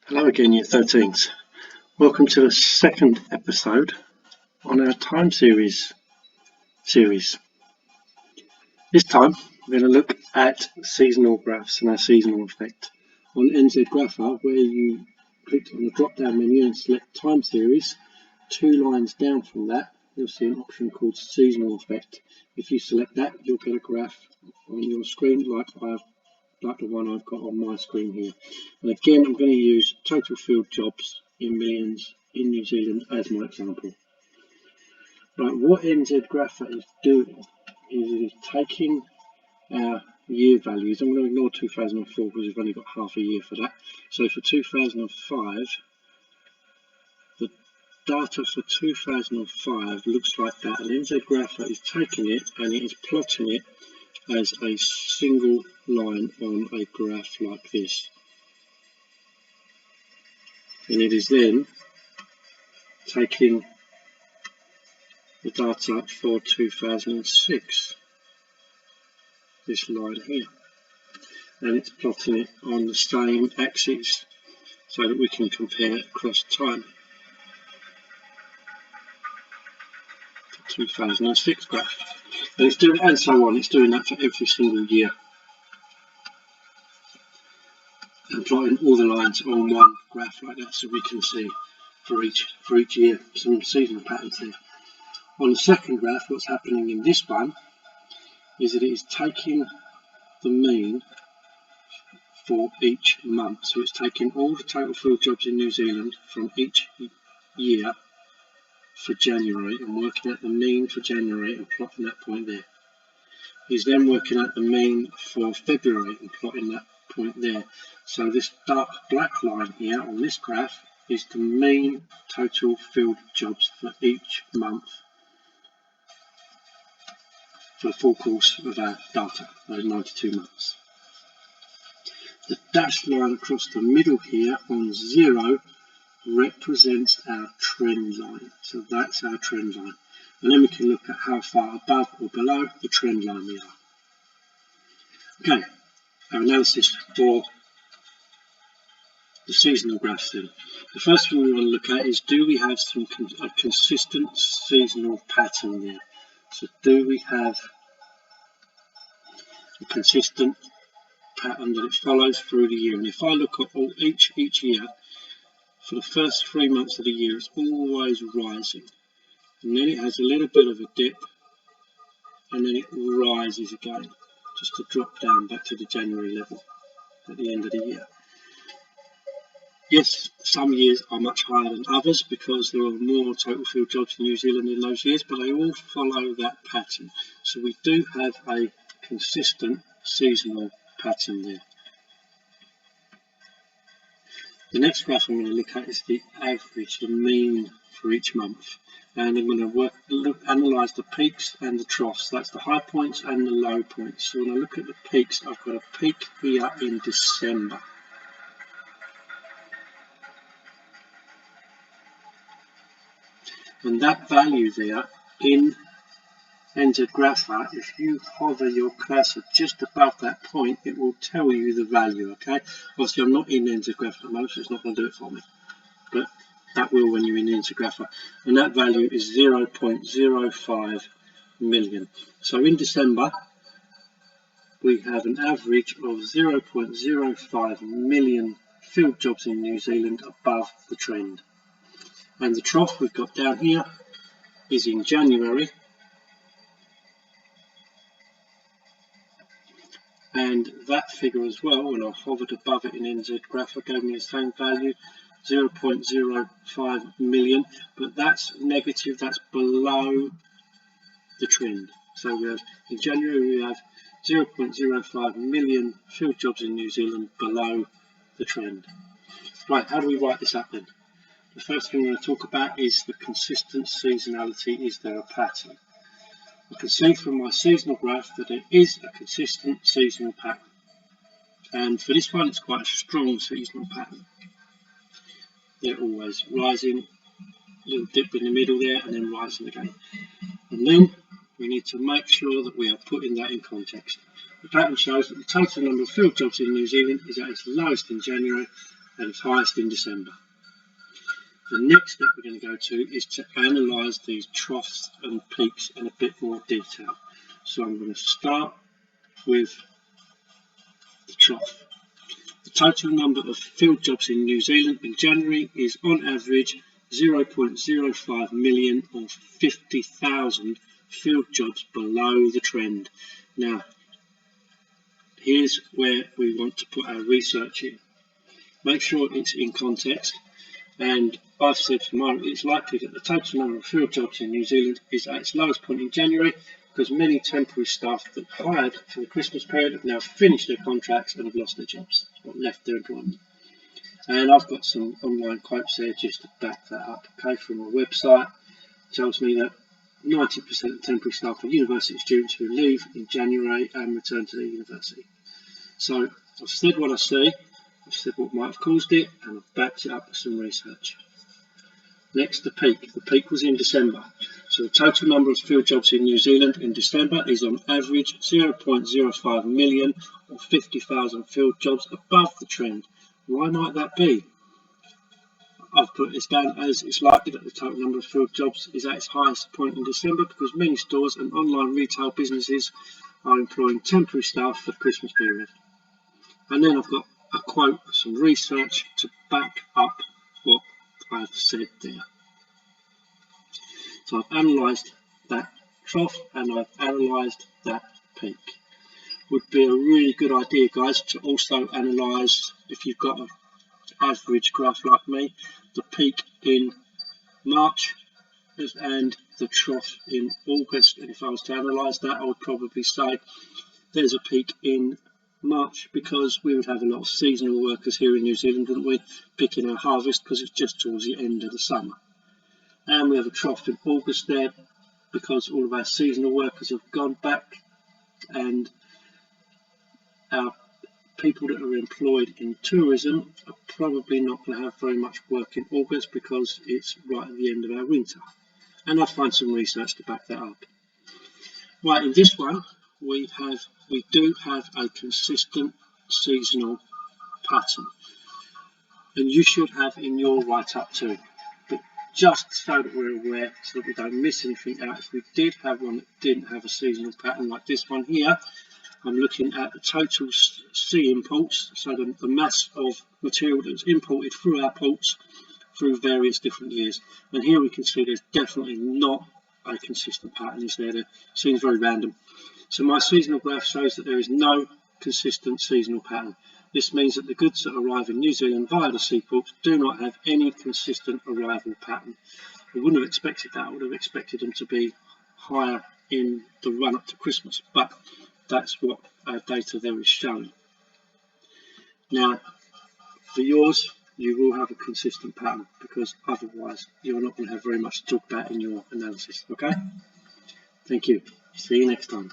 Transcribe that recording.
Hello again, Year 13s. Welcome to the second episode on our time series. This time we're going to look at seasonal graphs and our seasonal effect. On NZ Grapher, where you click on the drop down menu and select time series, 2 lines down from that you'll see an option called seasonal effect. If you select that, you'll get a graph on your screen like the one I've got on my screen here. And again, I'm going to use total field jobs in millions in New Zealand as my example. Right, what NZ Grapher is doing is it is taking our year values. I'm going to ignore 2004 because we've only got half a year for that. So for 2005, the data for 2005 looks like that, and NZ Grapher is taking it and it is plotting it as a single line on a graph like this, and it is then taking the data for 2006, this line here, and it's plotting it on the same axis so that we can compare across time. The 2006 graph, and it's doing, and so on. It's doing that for every single year, and plotting all the lines on one graph like that, so we can see for each year some seasonal patterns there. On the second graph, what's happening in this one is that it is taking the mean for each month. So it's taking all the total field jobs in New Zealand from each year for January and working out the mean for January and plotting that point there. He's then working out the mean for February and plotting that point there. So this dark black line here on this graph is the mean total field jobs for each month for the full course of our data, those 92 months. The dashed line across the middle here on 0 represents our trend line. So that's our trend line. And then we can look at how far above or below the trend line we are. Okay, our analysis for the seasonal graphs then. The first thing we want to look at is, do we have a consistent seasonal pattern there? So do we have a consistent pattern that it follows through the year? And if I look at each year, for the first 3 months of the year, it's always rising, and then it has a little bit of a dip, and then it rises again, just to drop down back to the January level at the end of the year. Yes, some years are much higher than others because there are more total field jobs in New Zealand in those years, but they all follow that pattern. So we do have a consistent seasonal pattern there. The next graph I'm going to look at is the average, the mean for each month. And I'm going to analyse the peaks and the troughs. That's the high points and the low points. So when I look at the peaks, I've got a peak here in December. And that value there in NZ Grapher, if you hover your cursor just above that point, it will tell you the value, okay? Obviously I'm not in NZ Grapher at the moment, so it's not going to do it for me, but that will when you're in NZ Grapher. And that value is 0.05 million. So in December, we have an average of 0.05 million field jobs in New Zealand above the trend. And the trough we've got down here is in January, and that figure as well, when I hovered above it in NZ Grapher, gave me the same value, 0.05 million, but that's negative, that's below the trend. So we have, in January we have 0.05 million field jobs in New Zealand below the trend. Right, how do we write this up then? The first thing we're going to talk about is the consistent seasonality. Is there a pattern? I can see from my seasonal graph that it is a consistent seasonal pattern. And for this one, it's quite a strong seasonal pattern. They're always rising, a little dip in the middle there, and then rising again. And then we need to make sure that we are putting that in context. The pattern shows that the total number of field jobs in New Zealand is at its lowest in January and its highest in December. The next step we're going to go to is to analyse these troughs and peaks in a bit more detail. So I'm going to start with the trough. The total number of field jobs in New Zealand in January is on average 0.05 million, or 50,000 field jobs below the trend. Now, here's where we want to put our research in. Make sure it's in context, and I've said for mine, it's likely that the total number of field jobs in New Zealand is at its lowest point in January, because many temporary staff that hired for the Christmas period have now finished their contracts and have lost their jobs or left their employment. And I've got some online quotes there just to back that up. Okay, from a website, it tells me that 90% of temporary staff are university students who leave in January and return to their university. So I've said what I see, I've said what might have caused it, and I've backed it up with some research. Next, the peak. The peak was in December. So the total number of field jobs in New Zealand in December is on average 0.05 million, or 50,000 field jobs above the trend. Why might that be? I've put this down as it's likely that the total number of field jobs is at its highest point in December because many stores and online retail businesses are employing temporary staff for the Christmas period. And then I've got a quote, some research to back up what I've said there. So I've analysed that trough and I've analysed that peak. Would be a really good idea, guys, to also analyse, if you've got an average graph like me, the peak in March and the trough in August. And if I was to analyse that, I would probably say there's a peak in March because we would have a lot of seasonal workers here in New Zealand, wouldn't we, picking our harvest because it's just towards the end of the summer. And we have a trough in August there because all of our seasonal workers have gone back, and our people that are employed in tourism are probably not going to have very much work in August because it's right at the end of our winter. And I'll find some research to back that up. Right, in this one we do have a consistent seasonal pattern, and you should have in your write-up too. But just so that we're aware, so that we don't miss anything out, if we did have one that didn't have a seasonal pattern like this one here, I'm looking at the total sea imports, so the mass of material that's imported through our ports through various different years. And here we can see there's definitely not a consistent pattern, is there? It seems very random. So my seasonal graph shows that there is no consistent seasonal pattern. This means that the goods that arrive in New Zealand via the seaports do not have any consistent arrival pattern. I wouldn't have expected that. I would have expected them to be higher in the run up to Christmas, but that's what our data there is showing. Now, for yours, you will have a consistent pattern because otherwise you're not going to have very much to talk about in your analysis. Okay? Thank you. See you next time.